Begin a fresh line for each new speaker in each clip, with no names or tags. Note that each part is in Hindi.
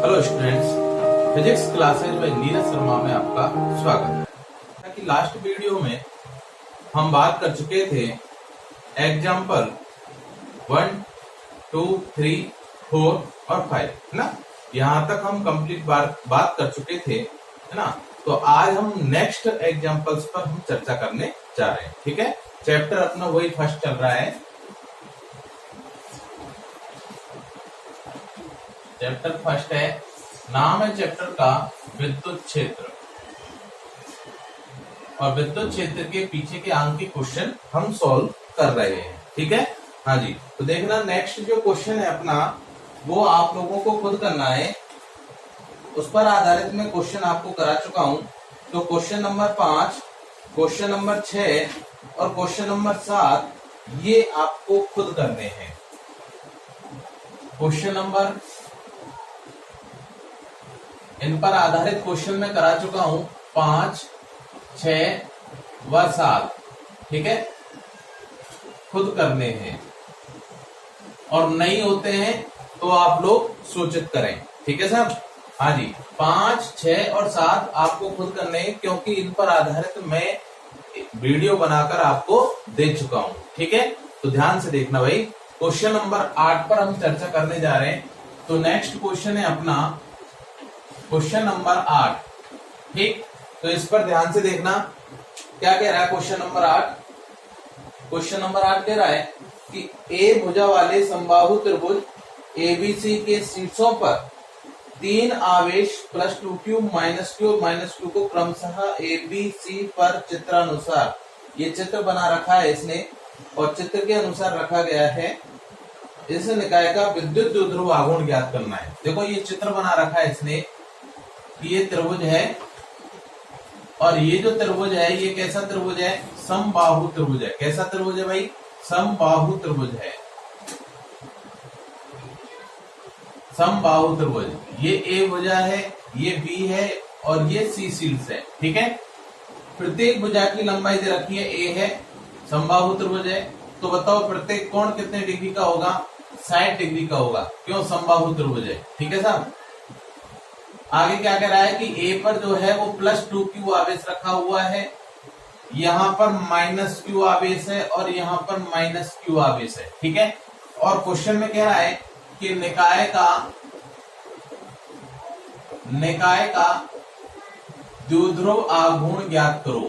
हेलो स्टूडेंट्स, फिजिक्स क्लासेज में नीरज शर्मा में आपका स्वागत है। कि लास्ट वीडियो में हम बात कर चुके थे एग्जाम्पल 1, 2, 3, 4 और 5, है ना। यहाँ तक हम कंप्लीट बात कर चुके थे, है ना। तो आज हम नेक्स्ट एग्जाम्पल्स पर हम चर्चा करने जा रहे हैं। ठीक है, चैप्टर अपना वही फर्स्ट चल रहा है। चैप्टर फर्स्ट है, नाम है चैप्टर का विद्युत क्षेत्र, और विद्युत क्षेत्र के पीछे के अंक के क्वेश्चन हम सॉल्व कर रहे हैं। ठीक है, हाँ जी। तो देखना नेक्स्ट जो क्वेश्चन है अपना, वो आप लोगों को खुद करना है। उस पर आधारित मैं क्वेश्चन आपको करा चुका हूं। तो क्वेश्चन नंबर 5, क्वेश्चन नंबर 6 और क्वेश्चन नंबर 7 ये आपको खुद करने हैं। क्वेश्चन नंबर, इन पर आधारित क्वेश्चन में करा चुका हूं 5, 6 व 7। ठीक है, खुद करने हैं, और नहीं होते हैं तो आप लोग सूचित करें। ठीक है सर, हाँ जी। 5, 6 और 7 आपको खुद करने हैं, क्योंकि इन पर आधारित मैं वीडियो बनाकर आपको दे चुका हूं। ठीक है, तो ध्यान से देखना भाई। क्वेश्चन नंबर 8 पर हम चर्चा करने जा रहे हैं। तो नेक्स्ट क्वेश्चन है अपना क्वेश्चन नंबर 8। ठीक, तो इस पर ध्यान से देखना क्या कह रहा है क्वेश्चन नंबर 8। क्वेश्चन नंबर 8 कह रहा है कि ए भुजा वाले समबाहु त्रिभुज एबीसी के शीर्षों पर 3 आवेश +2q -q -q को क्रमशः एबीसी पर चित्रानुसार, ये चित्र बना रखा है इसने, और चित्र के अनुसार रखा गया है। इस निकाय का विद्युत द्विध्रुव आघूर्ण ज्ञात करना है। देखो ये चित्र बना रखा है इसने, ये त्रिभुज है, और ये जो त्रिभुज है ये कैसा त्रिभुज है? समबाहु त्रिभुज है। कैसा त्रिभुज है भाई? समबाहु त्रिभुज है। समबाहु त्रिभुज, ये ए भुजा है, ये बी है, और ये सी शीर्ष है। ठीक है, प्रत्येक भुजा की लंबाई दे रखी है ए है, समबाहु त्रिभुज है। तो बताओ प्रत्येक कोण कितने डिग्री का होगा? 60 डिग्री का होगा। क्यों? समबाहु त्रिभुज है। ठीक है साहब। आगे क्या कह रहा है कि ए पर जो है वो +2q आवेश रखा हुआ है, यहाँ पर -q आवेश है, और यहाँ पर -q आवेश है। ठीक है, और क्वेश्चन में कह रहा है कि निकाय का द्विध्रुव आघूर्ण ज्ञात करो।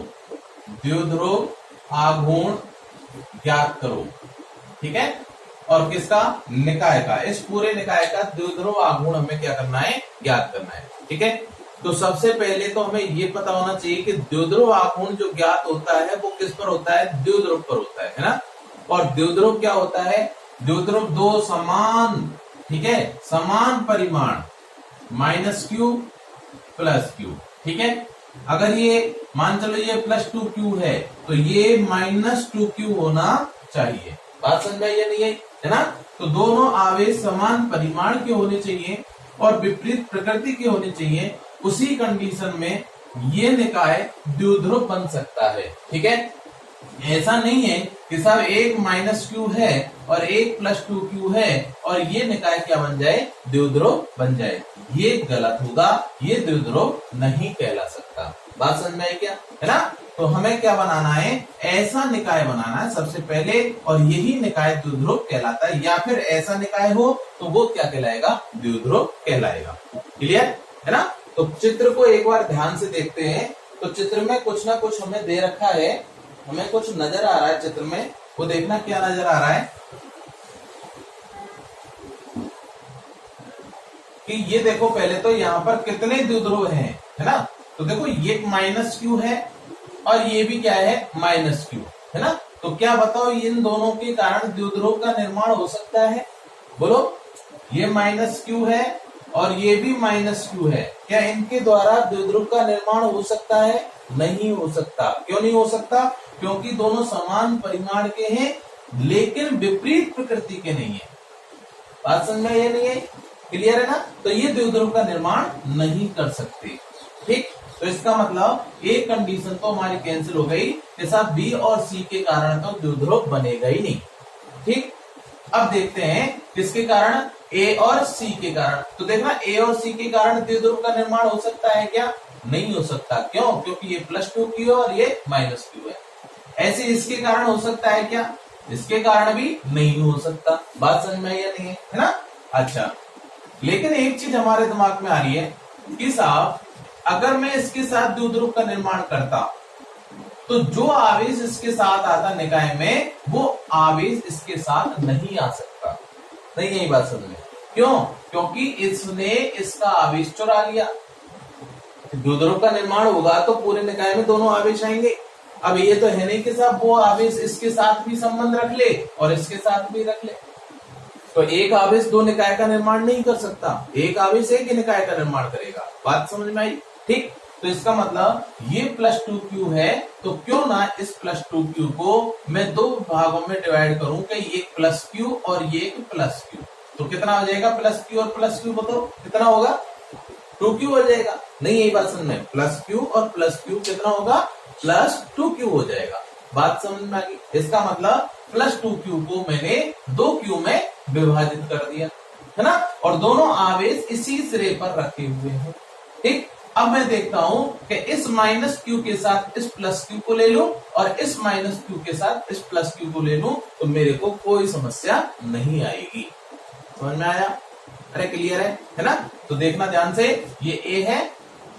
द्विध्रुव आघूर्ण ज्ञात करो। ठीक है, और किसका? निकाय का। इस पूरे निकाय का द्विध्रुव आघूर्ण हमें क्या करना है? ज्ञात करना है। ठीक है, तो सबसे पहले तो हमें ये पता होना चाहिए कि द्विध्रुव आघूर्ण जो ज्ञात होता है वो किस पर होता है? द्विध्रुव पर होता है ना। और द्विध्रुव क्या होता है? द्विध्रुव दो समान, ठीक है, समान परिमाण -q +q। ठीक है, अगर ये मान चलो ये +2q है, तो ये -2q होना चाहिए। बात समझ में नहीं है ना। तो दोनों आवेश समान परिमाण के होने चाहिए और विपरीत प्रकृति के होने चाहिए। उसी कंडीशन में ये निकाय द्विध्रुव बन सकता है। ठीक है, ऐसा नहीं है कि साहब एक -q है और एक +2q है और ये निकाय क्या बन जाए? द्विध्रुव बन जाए। ये गलत होगा, ये द्विध्रुव नहीं कहला सकता। बात समझ में आई क्या? है ना। तो हमें क्या बनाना है? ऐसा निकाय बनाना है सबसे पहले, और यही निकाय द्विध्रुव कहलाता है। या फिर ऐसा निकाय हो तो वो क्या कहलाएगा? द्विध्रुव कहलाएगा। क्लियर है ना। तो चित्र को एक बार ध्यान से देखते हैं। तो चित्र में कुछ ना कुछ हमें दे रखा है, हमें कुछ नजर आ रहा है चित्र में। वो देखना क्या नजर आ रहा है कि ये देखो पहले तो यहाँ पर कितने द्विध्रुव हैं, है ना। तो देखो ये -q है और ये भी क्या है? -q है ना। तो क्या बताओ इन दोनों के कारण द्विध्रुव का निर्माण हो सकता है? बोलो, ये -q है और ये भी -q है। क्या इनके द्वारा द्विध्रुव का निर्माण हो सकता है? नहीं हो सकता। क्यों नहीं हो सकता? क्योंकि दोनों समान परिमाण के हैं लेकिन विपरीत प्रकृति के नहीं है। बात समझ में ये नहीं है? क्लियर है ना। तो ये द्विध्रुव का निर्माण नहीं कर सकते। ठीक, तो इसका मतलब एक कंडीशन तो हमारी कैंसिल हो गई कि साहब बी और सी के कारण तो द्विध्रुव बनेगा ही नहीं। ठीक, अब देखते हैं किसके कारण? ए और सी के कारण। तो देखना ए और सी के कारण द्विध्रुव का निर्माण हो सकता है क्या? नहीं हो सकता। क्यों? क्योंकि ये +2q है और ये -q है। ऐसे इसके कारण हो सकता है क्या? इसके कारण भी नहीं हो सकता। बात समझ में आई या नहीं है ना? अच्छा, लेकिन एक चीज हमारे दिमाग में आ रही है कि साहब अगर मैं इसके साथ द्विध्रुव का निर्माण करता तो जो आवेश इसके साथ आता निकाय में वो आवेश इसके साथ नहीं आ सकता। नहीं यही बात समझ में? क्यों? क्योंकि इसने इसका आवेश चुरा लिया। द्विध्रुव का निर्माण होगा तो पूरे निकाय में दोनों आवेश आएंगे। अब ये तो है नहीं कि साहब वो आवेश इसके साथ भी संबंध रख ले और इसके साथ भी रख ले। तो एक आवेश दो निकाय का निर्माण नहीं कर सकता, एक आवेश एक ही निकाय का निर्माण करेगा। बात समझ में आई? ठीक। तो इसका मतलब ये +2q है, तो क्यों ना इस +2q को मैं दो भागों में डिवाइड करूं कि ये +q और ये +q। तो कितना हो जाएगा +q और +q? बताओ कितना होगा? 2q हो जाएगा। नहीं यही बात समझ में? +q और +q कितना होगा? +2q हो जाएगा। बात समझ में आ गई? इसका मतलब +2q को मैंने 2q में विभाजित कर दिया, है ना? और दोनों आवेश इसी सिरे पर रखे हुए हैं। ठीक। अब मैं देखता हूं कि इस -q के साथ इस +q को ले लूं और इस -q के साथ इस +q को ले लूं तो मेरे को कोई समस्या नहीं आएगी। समझ में आया? अरे क्लियर है ना? तो देखना ध्यान से, ये A है।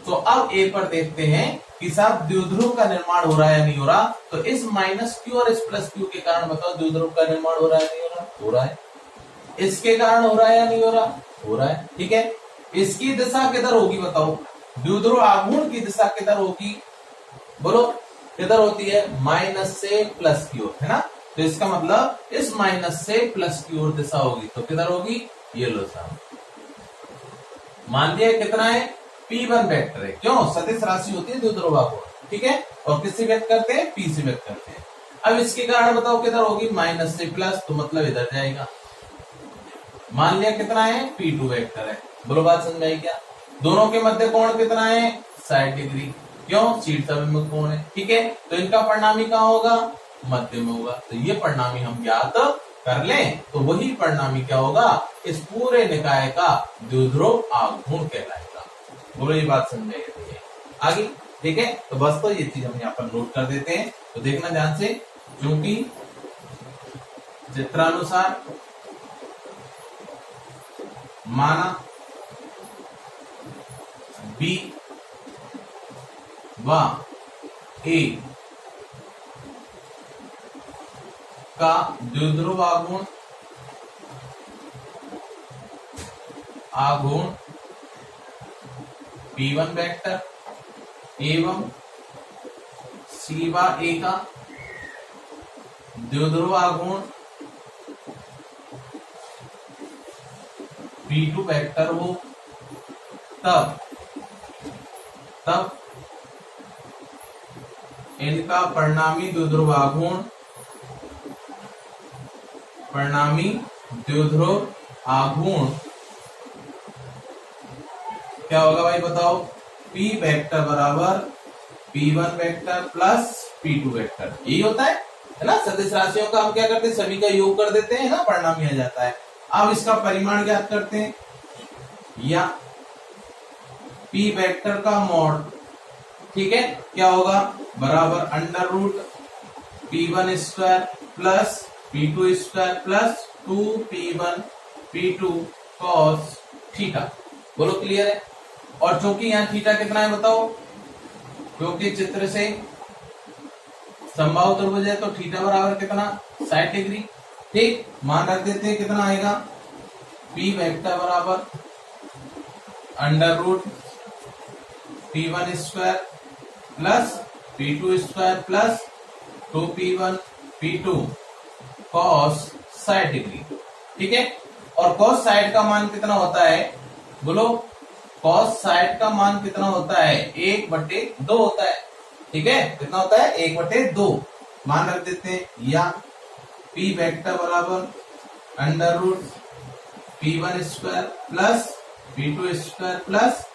तो अब A पर देखते हैं कि साहब द्विध्रुव का निर्माण हो रहा है या नहीं हो रहा। तो इस -q और इस +q के कारण बताओ द्विध्रुव का निर्माण हो रहा है नहीं हो रहा? हो रहा है। इसके कारण हो रहा है या नहीं हो रहा? हो रहा है। ठीक है। इसकी दिशा किधर होगी बताओ? द्विध्रुव आघूर्ण की दिशा किधर होगी? बोलो किधर होती है? माइनस से प्लस की ओर, है ना? तो इसका मतलब इस माइनस से प्लस की ओर दिशा होगी। तो किधर होगी? ये लो साहब, मान लिया कितना है? P1 वेक्टर है। क्यों? सदिश राशि होती है द्विध्रुव आघूर्ण। ठीक है। और किससे व्यक्त करते हैं? P से व्यक्त करते हैं। अब इसके कारण बताओ किधर होगी? माइनस से प्लस, तो मतलब इधर जाएगा। मान लिया कितना है? P2 वेक्टर है। बोलो बात समझ में आई क्या? दोनों के मध्य कोण कितना है? 60 डिग्री। क्यों? शीर्ष अभिमुख कोण है। ठीक है। तो इनका परिणामी कहाँ होगा? मध्य में होगा। तो ये परिणामी हम ज्ञात कर लें तो वही परिणामी क्या होगा? इस पूरे निकाय का द्विध्रुव आघूर्ण कहलाएगा। बोलो ये बात समझ में आगे? ठीक है। तो बस तो ये चीज हम यहाँ पर नोट कर देते हैं। तो देखना ध्यान से, क्योंकि चित्रानुसार माना B व A का द्विध्रुव आघूर्ण P1 वेक्टर एवं C व A का द्विध्रुव आघूर्ण P2 वेक्टर हो, तब इनका परिणामी द्विध्रुव आघूर्ण क्या होगा भाई बताओ? P वेक्टर बराबर P1 vector plus P2 vector. यही होता है ना? सदिश राशियों का हम क्या करते हैं? सभी का योग कर देते हैं ना, परिणामी आ जाता है। अब इसका परिमाण ज्ञात करते हैं, या P वेक्टर का मॉड, ठीक है, क्या होगा? बराबर √P1 square plus P2 square plus 2P1 P2 cos theta. बोलो क्लियर है? और चूंकि यहाँ थीटा कितना है बताओ? क्योंकि चित्र से समबाहु त्रिभुज है तो थीटा बराबर कितना? 60 डिग्री। ठीक। मान रख देते हैं, कितना आएगा? P वेक्टर बराबर √P1 square plus P2 square plus 2P1 P2 cos 60 degree. ठीक है। और cos 60 का मान कितना होता है? बोलो cos 60 का मान कितना होता है? 1/2 होता है। ठीक है। कितना होता है? 1/2 मान रख देते हैं, या P वेक्टर बराबर √P1 square plus P2 square plus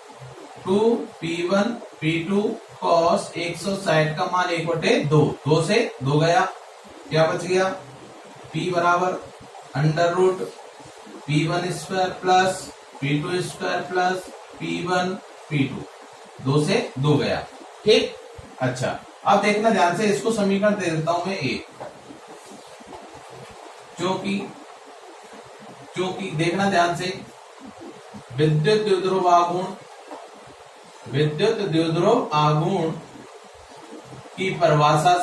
2P1 P2 cos 160 का मान 1/2। 2 से 2 गया, क्या बच गया? P बराबर P1 square plus P2 square plus P1 P2, 2 से 2 गया। ठीक, अच्छा अब देखना ध्यान से, इसको समीकरण दे देता हूं मैं ए, क्योंकि देखना ध्यान से, विद्युत द्विध्रुव आघूर्ण की परिभाषा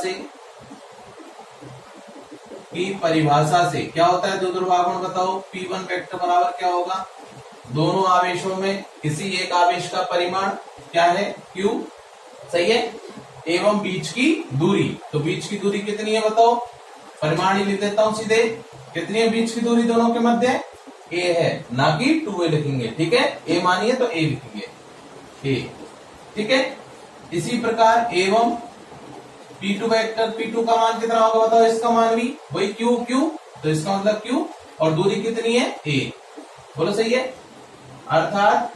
से क्या होता है द्विध्रुव आघूर्ण, बताओ। P1 वेक्टर बराबर क्या होगा, दोनों आवेशों में किसी एक आवेश का परिमाण क्या है, Q, सही है, एवं बीच की दूरी, तो बीच की दूरी कितनी है बताओ, परिमाण ही लिख देता हूं सीधे, कितनी है बीच की दूरी दोनों के मध्य, a है, ना कि 2a लिखेंगे, ठीक है, a मानिए तो a लिखेंगे, a, ठीक है। इसी प्रकार एवं P2 वेक्टर, P2 का मान कितना होगा बताओ, इसका मान भी वही Q, तो इसका मतलब Q, और दूरी कितनी है a, बोलो सही है। अर्थात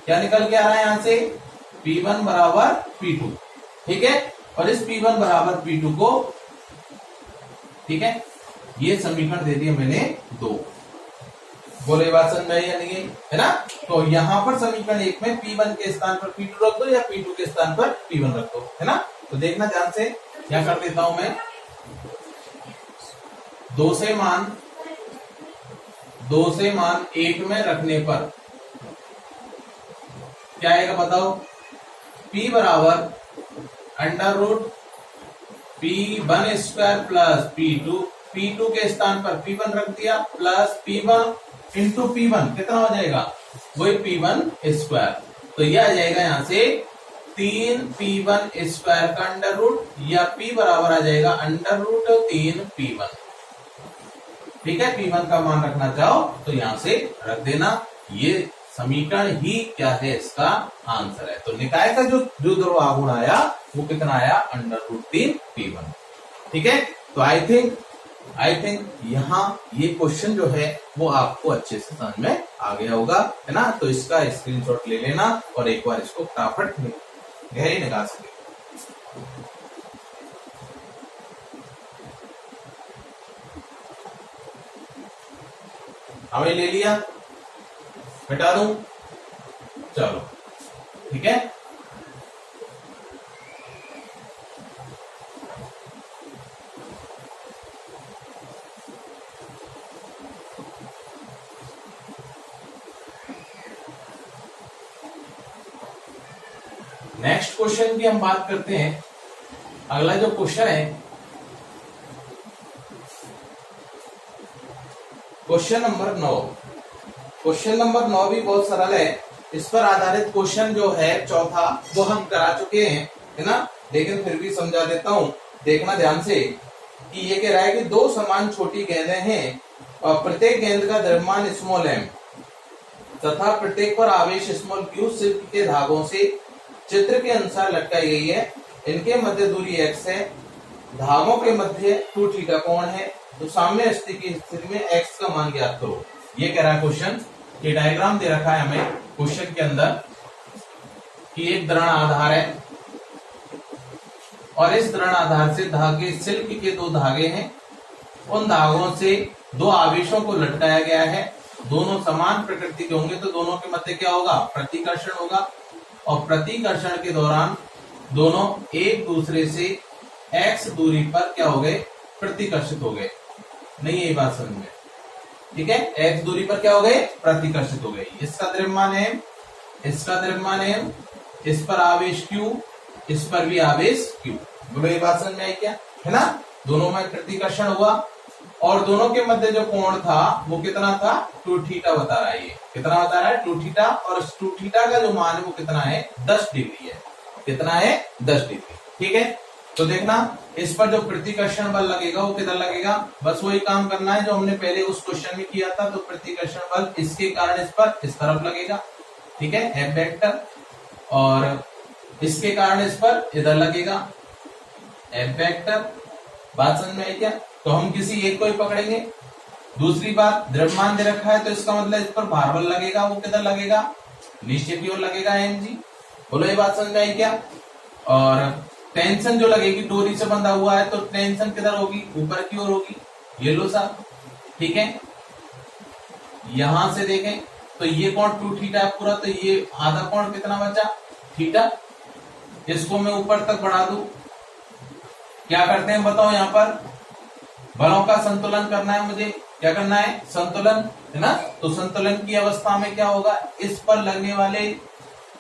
क्या निकल के आ रहा है यहां से, P1 बराबर P2, ठीक है, और इस P1 बराबर P2 को, ठीक है, ये समीकरण दे दिया मैंने 2, बोले बात समझ में आई या नहीं है ना। तो यहां पर समीकरण 1 में P1 के स्थान पर P2 रख दो या P2 के स्थान पर P1 रख दो, है ना। तो देखना ध्यान से, क्या कर देता हूं मैं, 2 से मान 1 में रखने पर क्या आएगा बताओ, P बराबर under root P1 square plus P2 के स्थान पर P1 रख दिया, प्लस P1 इंटू P1 कितना हो जाएगा, वही P1 स्क्वायर, तो यह आ जाएगा यहां से 3P1 स्क्वायर का अंडर रूट, या P बराबर आ जाएगा अंडर रूट 3P1, ठीक है। P1 का मान रखना चाहो तो यहां से रख देना, ये समीकरण ही क्या है, इसका आंसर है। तो निकाय का जो द्विध्रुव आघूर्ण आया वो कितना आया, अंडर रूट 3P1, ठीक है। तो आई थिंक यहाँ ये क्वेश्चन जो है वो आपको अच्छे से समझ में आ गया होगा, है ना। तो इसका स्क्रीनशॉट ले लेना और एक बार इसको फटाफट गहरी निकाल सके। हमें ले लिया, मिटा दूं, चलो ठीक है। नेक्स्ट क्वेश्चन की हम बात करते हैं। अगला जो क्वेश्चन है, क्वेश्चन नंबर 9। क्वेश्चन नंबर 9 भी बहुत सरल है। इस पर आधारित क्वेश्चन जो है चौथा वो हम करा चुके हैं, है ना, लेकिन फिर भी समझा देता हूं। देखना ध्यान से कि ये कह रहा है कि 2 समान छोटी गेंदें हैं और प्रत्येक गेंद का द्रव्यमान स्मॉल m तथा प्रत्येक पर आवेश स्मॉल q सिल्क के धागों से चित्र के अनुसार लटकाई गई है। इनके मध्य दूरी x है, धागों के मध्य 2 थीटा कोण है। तो साम्य स्थिति की स्थिति में x का मान ज्ञात करो। ये कह रहा है क्वेश्चन। ये डायग्राम दे रखा है हमें क्वेश्चन के अंदर कि एक दृढ़ आधार है और इस दृढ़ आधार से धागे सिल्क के 2 धागे हैं। उन धागों से 2 आवेशों को लटकाया गया है। दोनों समान प्रकृति के होंगे तो दोनों के मध्य क्या होगा, प्रतिकर्षण होगा। और प्रतिकर्षण के दौरान दोनों एक दूसरे से x दूरी पर क्या हो गए, प्रतिकर्षित हो गए। नहीं, यही बात समझ में, ठीक है। x दूरी पर क्या हो गए, प्रतिकर्षित हो गए। इसका द्रव्यमान m, इसका द्रव्यमान m, इस पर आवेश q, इस पर भी आवेश q। बोलो ये बात समझ में आई क्या, है ना। दोनों में प्रतिकर्षण हुआ और दोनों के मध्य जो कोण था वो कितना था, 2 थीटा बता रहा है। ये कितना बता रहा है, 2 थीटा। और इस 2 थीटा का जो मान है वो कितना है, 10 डिग्री है। कितना है, 10 डिग्री, ठीक है। तो देखना इस पर जो प्रतिकर्षण बल लगेगा वो कितना लगेगा, बस वही काम करना है जो हमने पहले उस क्वेश्चन में किया था। तो प्रतिकर्षण बल इसके कारण इस पर इस तरफ लगेगा, ठीक है, F वेक्टर। और इसके कारण इस पर इधर लगेगा F वेक्टर। बात समझ में आई क्या। तो हम किसी एक को ही पकड़ेंगे। दूसरी बात, द्रव्यमान दे रखा है तो इसका मतलब इस पर भार बल लगेगा, वो किधर लगेगा, नीचे की ओर लगेगा, mg। बोलो ये बात समझ में आई क्या। और टेंशन जो लगेगी, डोरी से बंधा हुआ है तो टेंशन किधर होगी, ऊपर की ओर होगी। ये लो साहब, ठीक है। यहां से देखें तो ये कोण 2 थीटा है पूरा, तो ये आधा कोण कितना बचा, थीटा। इसको मैं ऊपर तक बढ़ा दूं, क्या करते हैं बताओ, यहां पर बलों का संतुलन करना है मुझे, क्या करना है, संतुलन, है ना। तो संतुलन की अवस्था में क्या होगा, इस पर लगने वाले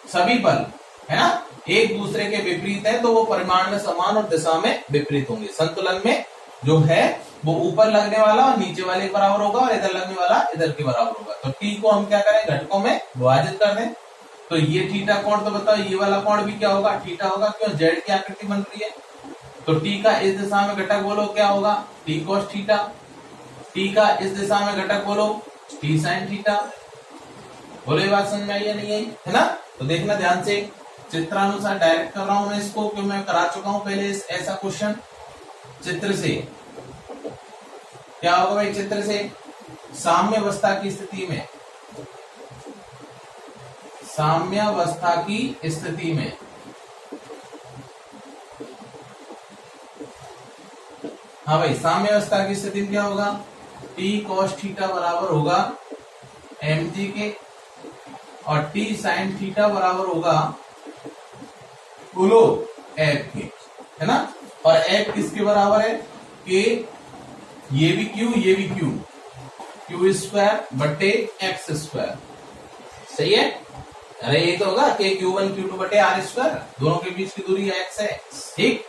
सभी बल, है ना, एक दूसरे के विपरीत है, तो वो परिमाण में समान और दिशा में विपरीत होंगे। संतुलन में जो है वो ऊपर लगने वाला और नीचे वाले के बराबर होगा, और इधर लगने वाला इधर के बराबर होगा। तो टी को हम क्या करें, घटकों में विभाजित कर दें। तो ये थीटा कोण, तो बताओ ये वाला कोण भी क्या होगा, थीटा होगा, क्यों, जेड की आकृति बन रही है। तो टी का इस दिशा में घटक बोलो क्या होगा, टी कॉस थीटा। टी का इस दिशा में घटक बोलो टी साइन थीटा। बोलो ये बात समझ में आई या नहीं आई, है ना। तो देखना ध्यान से, चित्रानुसार डायरेक्ट कर रहा हूं मैं इसको, क्यों, मैं करा चुका हूं पहले ऐसा क्वेश्चन। चित्र से क्या होगा भाई, चित्र से साम्यावस्था की स्थिति में, साम्यावस्था की स्थिति में हाँ भाई, साम्यावस्था की स्थिति में क्या होगा, टी कॉस थीटा बराबर होगा mg के, और टी साइन थीटा बराबर होगा बोलो एफ के, है ना। और एफ किसके बराबर है, के, ये भी क्यू, ये भी क्यू, क्यू स्क्वायर बटे एक्स स्क्वायर, सही है। अरे ये तो होगा के Q1 Q2 बटे आर स्क्वायर, दोनों के बीच की दूरी एक्स है, ठीक।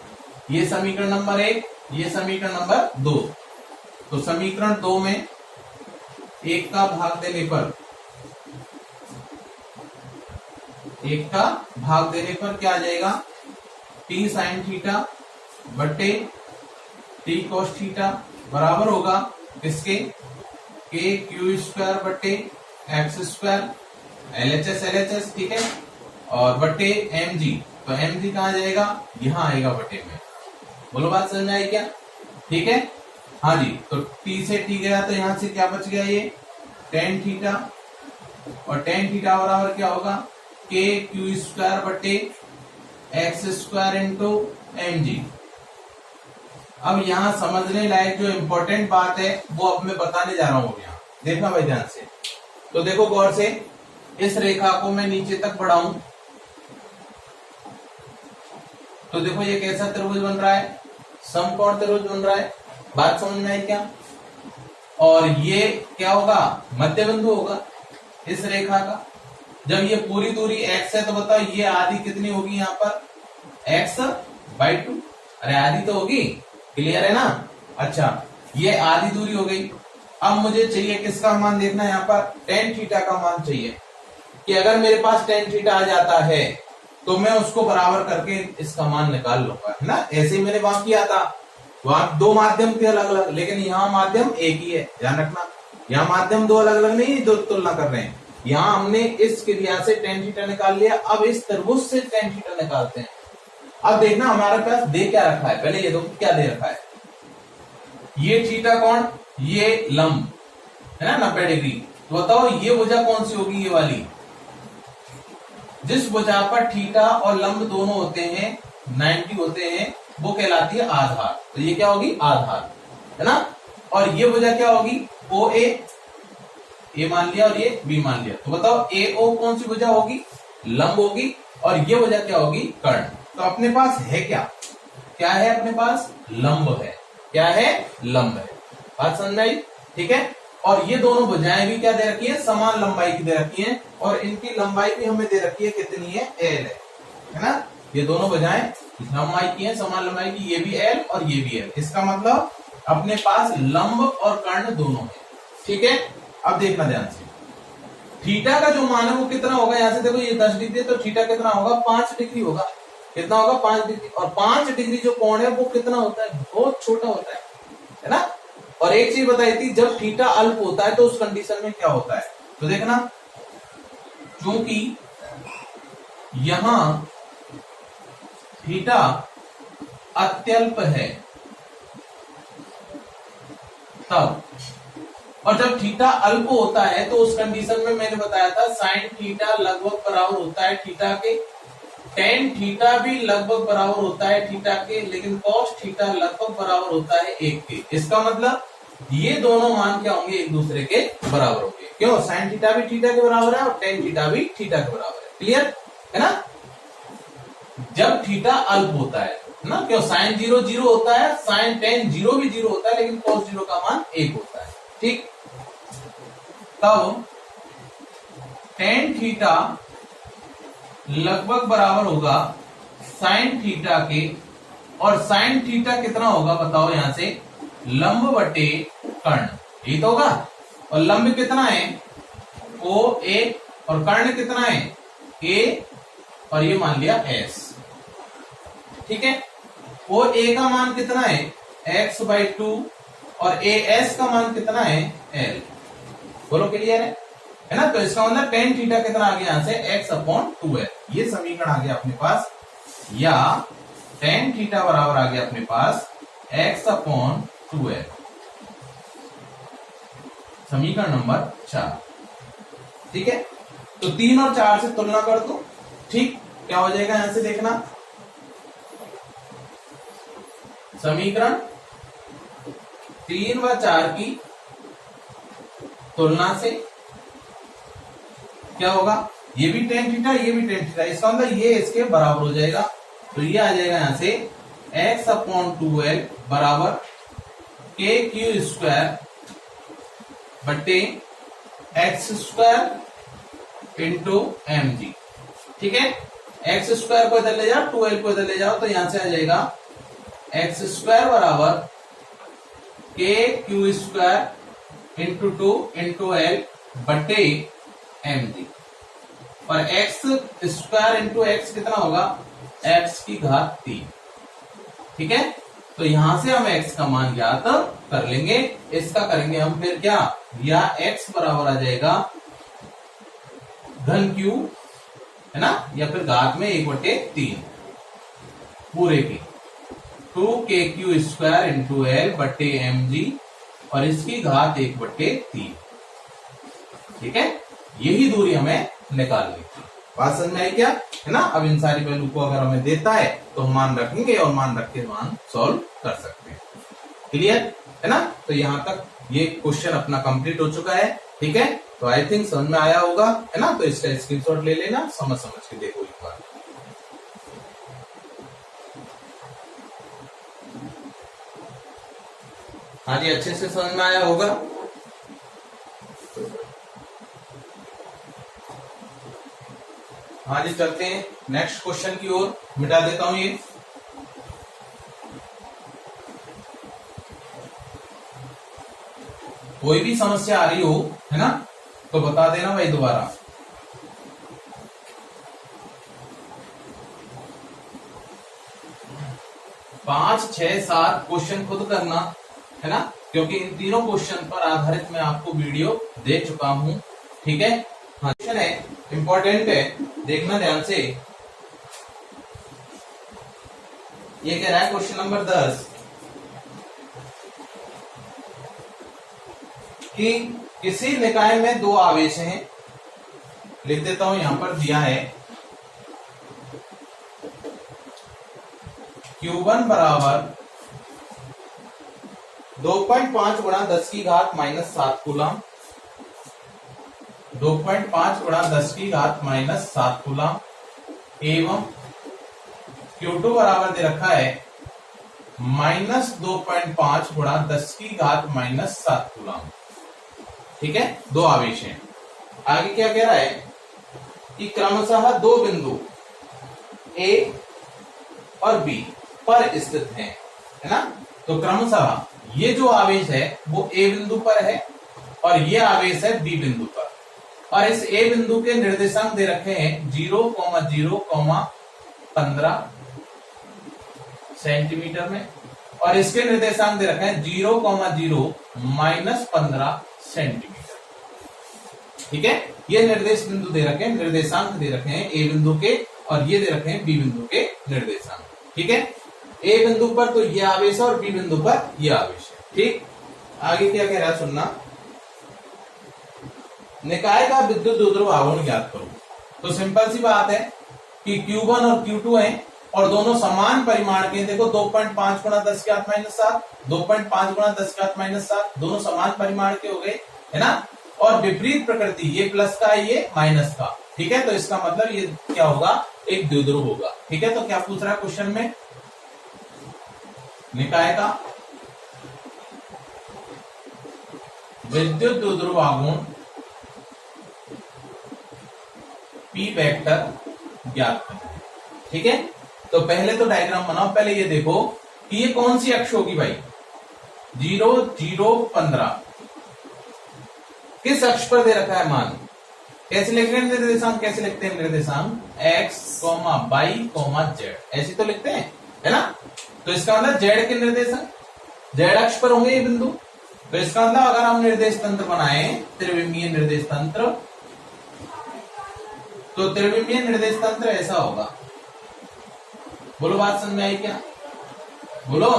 ये समीकरण नंबर 1, ये समीकरण नंबर 2। तो समीकरण 2 में 1 का भाग देने पर, 1 का भाग देने पर क्या आ जाएगा, टी साइन थीटा बटे टी कॉस थीटा बराबर होगा किसके, के क्यू स्क्वायर बटे एक्स स्क्वायर, LHS LHS, ठीक है, और बटे mg। तो mg कहाँ जाएगा, यहां आएगा बटे में। बोलो बात समझ में आई क्या, ठीक है। हाँ जी, तो t से t गया तो यहां से क्या बच गया, ये tan थीटा, और tan थीटा बराबर क्या होगा, के क्यू स्क्वायर बटे एक्स स्क्वायर इंटू mg। अब यहां समझने लायक जो इंपॉर्टेंट बात है वो अब मैं बताने जा रहा हूं, यहाँ देखना भाई ध्यान से। तो देखो गौर से, इस रेखा को मैं नीचे तक बढ़ाऊं तो देखो ये कैसा त्रिभुज बन रहा है, समकोण त्रिभुज बन रहा है, बात समझ में आई क्या। और ये क्या होगा, मध्य बिंदु होगा इस रेखा का। जब ये पूरी दूरी x है तो बताओ ये आधी कितनी होगी, यहाँ पर x/2। अरे आधी तो होगी, क्लियर है ना। अच्छा, ये आधी दूरी हो गई। अब मुझे चाहिए किसका मान देखना है, यहाँ पर tan थीटा का मान चाहिए, कि अगर मेरे पास tan थीटा आ जाता है तो मैं उसको बराबर करके इसका मान निकाल लूंगा, है ना। ऐसे ही मैंने वहां किया था, वहां दो माध्यम थे अलग अलग, लेकिन यहाँ माध्यम एक ही है, ध्यान रखना। यहाँ माध्यम दो अलग अलग नहीं, दो तुलना कर रहे हैं। यहाँ हमने इस क्रिया से tan थीटा निकाल लिया, अब इस त्रिभुज से tan थीटा निकालते हैं। अब देखना हमारे पास दे क्या रखा है, पहले ये दो क्या दे रखा है, ये थीटा कोण, ये लंब, है ना 90 डिग्री। तो बताओ ये भुजा कौन सी होगी, ये वाली, जिस भुजा पर थीटा और लंब दोनों होते हैं 90 होते हैं, वो कहलाती है आधार। तो ये क्या होगी, आधार, है ना। और ये भुजा क्या होगी, ओ ए मान लिया और ये बी मान लिया। तो बताओ ए ओ कौन सी भुजा होगी, लंब होगी, और ये भुजा क्या होगी, कर्ण। तो अपने पास है क्या, क्या है अपने पास, लंब है, क्या है, लंब है। बात समझ में आई, ठीक है। और ये दोनों भुजाएं भी क्या दे रखी है, समान लंबाई की दे रखी है, और इनकी लंबाई भी हमें दे रखी है, कितनी है, एल है ना। ये दोनों भुजाएं लंबाई की है, समान लंबाई की, ये भी एल और ये भी एल। इसका मतलब अपने पास लंब और कर्ण दोनों है, ठीक है। अब देखना ध्यान से, थीटा का जो मान है वो कितना होगा, यहां से देखो ये 10 डिग्री है, तो थीटा कितना होगा, 5 डिग्री होगा। कितना होगा, 5 डिग्री। और 5 डिग्री जो कोण है वो कितना होता है, बहुत छोटा होता है ना। और एक चीज बताई थी, जब थीटा अल्प होता है तो उस कंडीशन में क्या होता है, तो देखना, क्योंकि यहां थीटा अत्यल्प है तब, और जब थीटा अल्प होता है तो उस कंडीशन में मैंने बताया था साइन थीटा लगभग बराबर होता है थीटा के, टेन थीटा भी लगभग बराबर होता है थीटा के, लेकिन कॉस थीटा लगभग बराबर होता है 1 के। इसका मतलब ये दोनों मान क्या होंगे, एक दूसरे के बराबर होंगे। क्यों, साइन थीटा भी थीटा के बराबर है और टेन थीटा भी थीटा के बराबर है। क्लियर है ना। जब थीटा अल्प होता है ना, क्यों, साइन 0 0 होता है, साइन टेन 0 भी 0 होता है, लेकिन कॉस 0 का मान 1 होता है। ठीक, तब टेन थीटा लगभग बराबर होगा साइन थीटा के, और साइन थीटा कितना होगा बताओ, यहां से लंब बटे कर्ण, ये तो होगा। और लंब कितना है, ओ ए, और कर्ण कितना है, ए, और ये मान लिया एस। ठीक है, ओ ए का मान कितना है, x/2, और ए एस का मान कितना है, एल। बोलो क्लियर है ना। तो इसका मतलब टेन थीटा कितना आ गया यहां से, x/2l। ये समीकरण आ गया अपने पास, या टेन थीटा बराबर आ गया अपने पास x/2l। समीकरण नंबर 4। ठीक है, तो 3 और 4 से तुलना कर दो। ठीक, क्या हो जाएगा यहां से देखना, समीकरण 3 व 4 की तुलना से क्या होगा, ये भी टेन थीटा, ये भी टेन थीटा, इसका मतलब ये इसके बराबर हो जाएगा। तो ये आ जाएगा यहां से x/2l बराबर kq² बट्टे x² इंटू mg। ठीक है, x² को इधर ले जाओ, 2l को इधर ले जाओ, तो यहां से आ जाएगा x² बराबर kq² इंटू 2 इंटू l बट्टे mg, और x² इंटू x कितना होगा, x की घात 3। ठीक है, तो यहां से हम x का मान ज्ञात कर लेंगे। इसका करेंगे हम फिर क्या, या x बराबर आ जाएगा घन q, है ना, या फिर घात में 1/3 पूरे की 2kq² इंटू l बट्टे mg, और इसकी घात 1/3। ठीक है, यही दूरी हमें निकालनी थी। बात समझ में आई क्या, है ना। अब इन सारी वैल्यू को अगर हमें देता है तो हम मान रखेंगे, और मान रख के मान सॉल्व कर सकते हैं। क्लियर है ना। तो यहां तक ये क्वेश्चन अपना कंप्लीट हो चुका है। ठीक है, तो आई थिंक समझ में आया होगा, है ना। तो इसका स्क्रीनशॉट ले लेना, समझ के देखो एक बार। हाँ जी, अच्छे से समझ में आया होगा। हाँ जी, चलते हैं नेक्स्ट क्वेश्चन की ओर। मिटा देता हूं ये। कोई भी समस्या आ रही हो, है ना, तो बता देना भाई दोबारा। पांच, 6, 7 क्वेश्चन खुद करना, है ना, क्योंकि इन तीनों क्वेश्चन पर आधारित मैं आपको वीडियो दे चुका हूं। ठीक है, हाँ, क्वेश्चन है, इंपॉर्टेंट है, देखना ध्यान से। ये कह रहा है क्वेश्चन नंबर 10 कि किसी निकाय में दो आवेश हैं। लिख देता हूं, यहां पर दिया है Q1 बराबर 2.5 गुणा 10 की घात -7 कूलम, 2.5 गुणा 10 की घात -7 कूलम, एवं Q2 बराबर दे रखा है -2.5 गुणा 10 की घात -7 कूलम। ठीक है, दो आवेश हैं। आगे क्या कह रहा है कि क्रमशः दो बिंदु A और B पर स्थित हैं, है ना। तो क्रमशः ये जो आवेश है वो A बिंदु पर है, और ये आवेश है B बिंदु पर, और इस A बिंदु के निर्देशांक दे रखे हैं 0,0,15 सेंटीमीटर में, और इसके निर्देशांक दे रखे हैं 0,0 -15 सेंटीमीटर। ठीक है, ये निर्देश बिंदु दे रखे हैं, निर्देशांक दे रखे हैं A बिंदु के, और ये दे रखे हैं B बिंदु के निर्देशांक। ठीक है, A बिंदु पर तो ये आवेश है, और B बिंदु पर ये आवेश है। ठीक, आगे क्या कह रहा है सुनना। निकाय का विद्युत द्विध्रुव आघूर्ण ज्ञात करो। तो सिंपल सी बात है कि Q1 और Q2 है, और दोनों समान परिमाण के, देखो 2.5 गुणा 10 की घात माइनस 7, 2.5 गुणा 10 की घात माइनस 7, दोनों समान परिमाण के हो गए, है ना। और विपरीत प्रकृति, ये प्लस का है ये माइनस का, ठीक है। तो इसका मतलब ये क्या होगा, एक द्विध्रुव होगा, ठीक है। तो क्या पूछ रहा है क्वेश्चन में, निकाय का विद्युत द्विध्रुव आघूर्ण पी वेक्टर ज्ञात करें, ठीक है। तो पहले तो डायग्राम बनाओ, पहले ये देखो कि ये कौन सी अक्ष होगी भाई, 0 0 15 किस अक्ष पर दे रखा है मान, कैसे लिखते हैं निर्देशांक, कैसे लिखते हैं निर्देशांक, x, y, z, ऐसे तो लिखते हैं, है ना। तो इसका मतलब z के निर्देशांक z अक्ष पर होंगे ये बिंदु। तो इसका मतलब अगर हम निर्देश तंत्र बनाए, त्रिविमीय निर्देश तंत्र, तो त्रिविमीय निर्देश तंत्र ऐसा होगा, बोलो बात समझ में आई क्या, बोलो,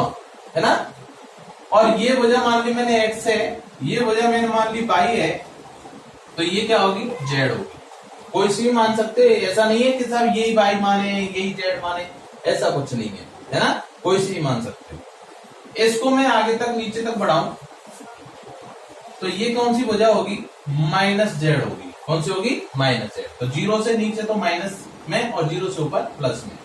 है ना। और ये वजह मान ली मैंने x है, ये वजह मैंने मान ली y है, तो ये क्या होगी, z होगी। कोई सी भी मान सकते हैं, ऐसा नहीं है कि साहब यही y माने यही z माने, ऐसा कुछ नहीं है ना, कोई सी भी मान सकते हो। इसको मैं आगे तक नीचे तक बढ़ाऊं तो ये कौन सी वजह होगी, माइनस z होगी, कौन सी होगी, माइनस z। तो 0 से नीचे तो माइनस में और 0 से ऊपर प्लस में,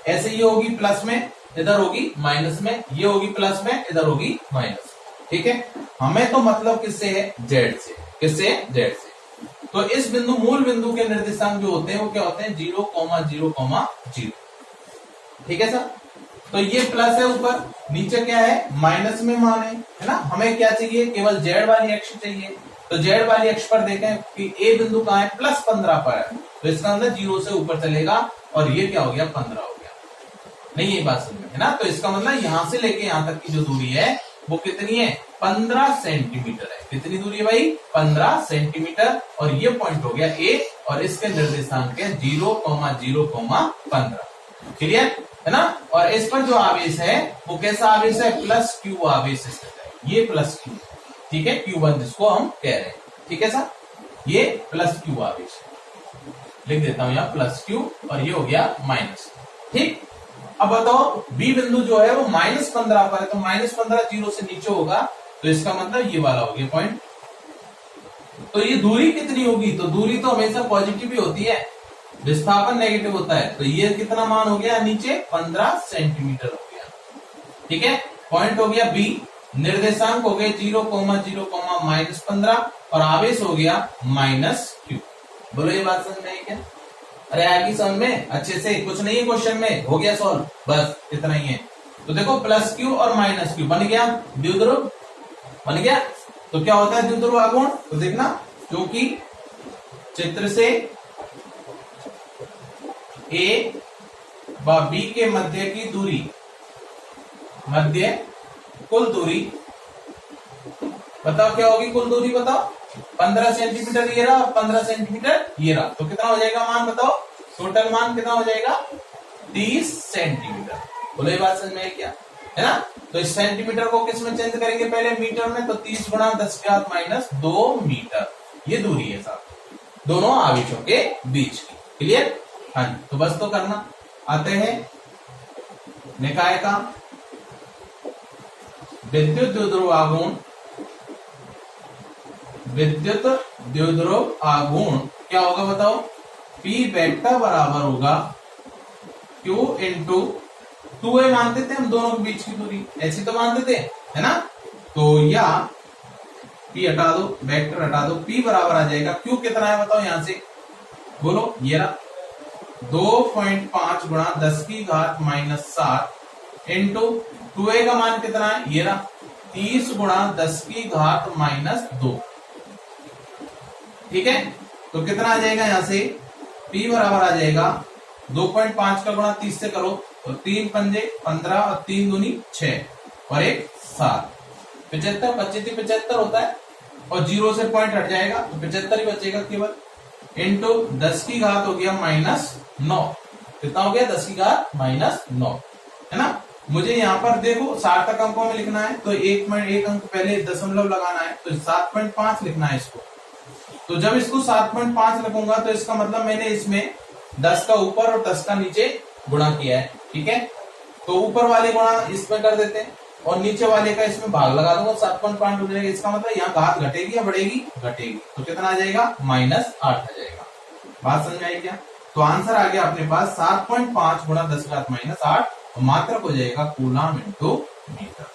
ऐसे ये होगी प्लस में, इधर होगी माइनस में, ये होगी प्लस में, इधर होगी माइनस, ठीक है। हमें तो मतलब किससे है, z से, किससे, z से। तो इस बिंदु, मूल बिंदु के निर्देशांक जो होते हैं वो क्या होते हैं, 0, 0, 0, ठीक है सर। तो ये प्लस है ऊपर, नीचे क्या है, माइनस में मान है ना। हमें क्या चाहिए, केवल z वाली अक्ष चाहिए। तो z वाली अक्ष पर देखें कि ए बिंदु कहाँ है, प्लस 15 पर है, तो इसका मतलब 0 से ऊपर चलेगा, और ये क्या हो गया, 15 हो गया, नहीं ये बात समझ में है ना। तो इसका मतलब यहां से लेके यहां तक की जो दूरी है वो कितनी है, 15 सेंटीमीटर है। कितनी दूरी है भाई, 15 सेंटीमीटर। और ये पॉइंट हो गया ए, और इसके निर्देशांक है 0, 0, 15, क्लियर है ना। और इस पर जो आवेश है वो कैसा आवेश है, प्लस क्यू आवेश स्थित है, ये प्लस क्यू, ठीक है, Q1 जिसको हम कह रहे हैं, ठीक है सर। ये प्लस क्यू आवेश है, लिख देता हूं यहाँ प्लस क्यू, और ये हो गया माइनस, ठीक। अब बताओ बी बिंदु जो है वो -15 पर है, तो -15 0 से नीचे होगा, तो इसका मतलब ये वाला हो गया पॉइंट। तो ये दूरी कितनी होगी, तो दूरी तो हमेशा पॉजिटिव ही होती है, विस्थापन नेगेटिव होता है। तो ये कितना मान हो गया नीचे, 15 सेंटीमीटर हो गया, ठीक है। पॉइंट हो गया बी, निर्देशांक हो गए 0, 0, -15, और आवेश हो गया -q। बोलो ये बात समझ में आई क्या, अरे आगे समझ में अच्छे से, कुछ नहीं है क्वेश्चन में, हो गया सॉल्व, बस इतना ही है। तो देखो प्लस क्यू और माइनस क्यू बन गया, द्विध्रुव बन गया। तो क्या होता है द्विध्रुव आघूर्ण, तो देखना, क्योंकि चित्र से ए व बी के मध्य की दूरी, मध्य कुल दूरी, बताओ क्या होगी कुल दूरी, बताओ 15 सेंटीमीटर ये रहा, 15 सेंटीमीटर ये रहा, तो कितना हो जाएगा मान, बताओ टोटल मान कितना हो जाएगा, 30 सेंटीमीटर। बोलो ये बात समझ में आई क्या, है ना। तो इस सेंटीमीटर को किस में चेंज करेंगे, पहले मीटर में, तो 30 गुणा 10 की घात -2 मीटर, ये दूरी है साहब दोनों आवेशों के बीच की, क्लियर। हाँ जी, तो बस तो करना। आते हैं निकाय का विद्युत द्विध्रुव आघूर्ण, विद्युत द्विध्रुव आघूर्ण क्या होगा बताओ, पी वेक्टर बराबर होगा Q इंटू 2a मानते थे हम दोनों के बीच की दूरी, ऐसी तो मानते थे, है ना। तो या P हटा दो, वेक्टर हटा दो, P बराबर आ जाएगा, Q कितना है बताओ यहां से, बोलो ये रहा 2.5 गुणा 10 की घात -7 इंटू 2a का मान कितना है, ये रहा 30 गुणा 10 की घात -2, ठीक है। तो कितना आ जाएगा यहां से, P बराबर आ जाएगा 2.5 का गुणा 30 से करो, तो 3 पंजे 15 और 3 दूनी 6 और 1 7, 75, 25 75 होता है, और 0 से पॉइंट हट जाएगा तो 75 ही बचेगा केवल, इंटू 10 की घात हो गया -9, कितना हो गया 10 की घात -9, है ना। मुझे यहाँ पर देखो सार्थक अंकों में लिखना है, तो एक अंक पहले दशमलव लगाना है, तो 7.5 लिखना है इसको। तो जब इसको 7.5 लिखूंगा तो इसका मतलब मैंने इसमें 10 का ऊपर और 10 का नीचे गुणा किया है, ठीक है, तो ऊपर वाले गुणा इसमें कर देते हैं और नीचे वाले का इसमें भाग लगा दूंगा, 7.5 हो जाएगा। इसका मतलब यहाँ घात घटेगी या बढ़ेगी? घटेगी। तो कितना आ जाएगा? -8 आ जाएगा। बात समझ आई क्या? तो आंसर आ गया अपने पास 7.5 गुणा 10⁻⁻8 और मात्रक हो जाएगा कूलम इंटू मीटर।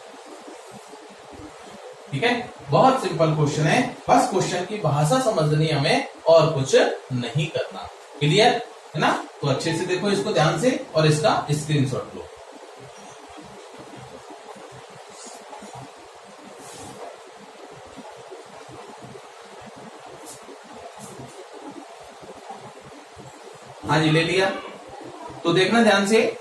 ठीक है, बहुत सिंपल क्वेश्चन है, बस क्वेश्चन की भाषा समझनी हमें और कुछ नहीं करना। क्लियर है ना? तो अच्छे से देखो इसको ध्यान से और इसका स्क्रीनशॉट लो। हाँ जी, ले लिया। तो देखना ध्यान से,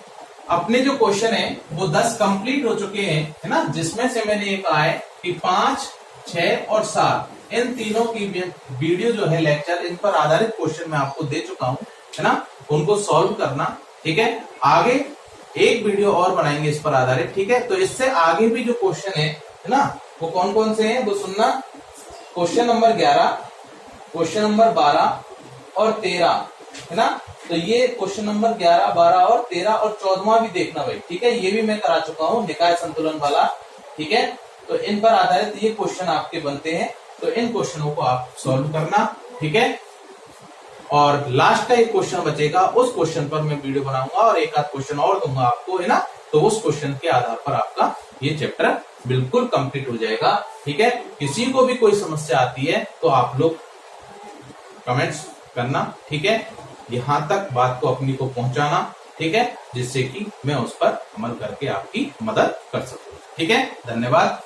अपने जो क्वेश्चन है वो 10 कंप्लीट हो चुके हैं, है ना, जिसमें से मैंने ये कहा है कि 5, 6 और 7 इन तीनों की वीडियो जो है लेक्चर, इन पर आधारित क्वेश्चन मैं आपको दे चुका हूं, है ना, उनको सॉल्व करना। ठीक है, आगे एक वीडियो और बनाएंगे इस पर आधारित। ठीक है, तो इससे आगे भी जो क्वेश्चन है ना, वो कौन कौन से हैं वो सुनना। क्वेश्चन नंबर 11, क्वेश्चन नंबर 12 और 13, है ना। तो ये क्वेश्चन नंबर 11, 12 और 13 और 14वां भी देखना भाई। ठीक है, ये भी मैं करा चुका हूँ, निकाय संतुलन वाला। ठीक है, तो इन पर आधारित ये क्वेश्चन आपके बनते हैं, तो इन क्वेश्चनों को आप सॉल्व करना। ठीक है, और लास्ट का एक क्वेश्चन बचेगा, उस क्वेश्चन पर मैं वीडियो बनाऊंगा और एक आध क्वेश्चन और दूंगा आपको, है ना। तो उस क्वेश्चन के आधार पर आपका ये चैप्टर बिल्कुल कंप्लीट हो जाएगा। ठीक है, किसी को भी कोई समस्या आती है तो आप लोग कमेंट्स करना। ठीक है, यहां तक बात को अपनी को पहुंचाना। ठीक है, जिससे कि मैं उस पर अमल करके आपकी मदद कर सकूं। ठीक है, धन्यवाद।